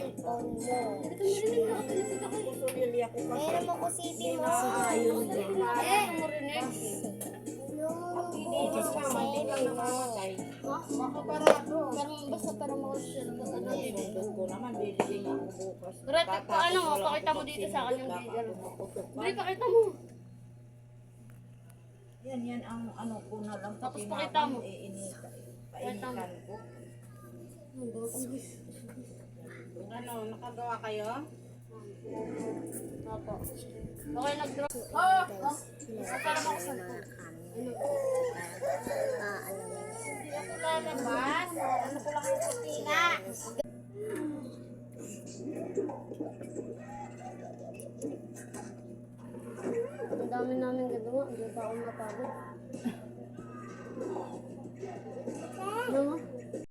cellphone mo. Kusulili ako kasi. Meron mo kusiti mo. Ayaw niya. Marinig. Diyos ka, hindi lang namamatay. Basta para mawala siya ng ano. Sinundot ko naman, bibigyan niya ako bukas. Brad, ano mo, pakita mo dito sa akin yung video. Brad, pakita mo. Yan ang ano ko na lang. Tapos pakita mo. Painitan ko. Ano, nakagawa kayo? Opo. Okay, nag-draw. Para mga Hindi ako lalabas. Ano ko lang yung kusina. Ang dami namin gagawa. Hindi pa ako napagod. Ano mo?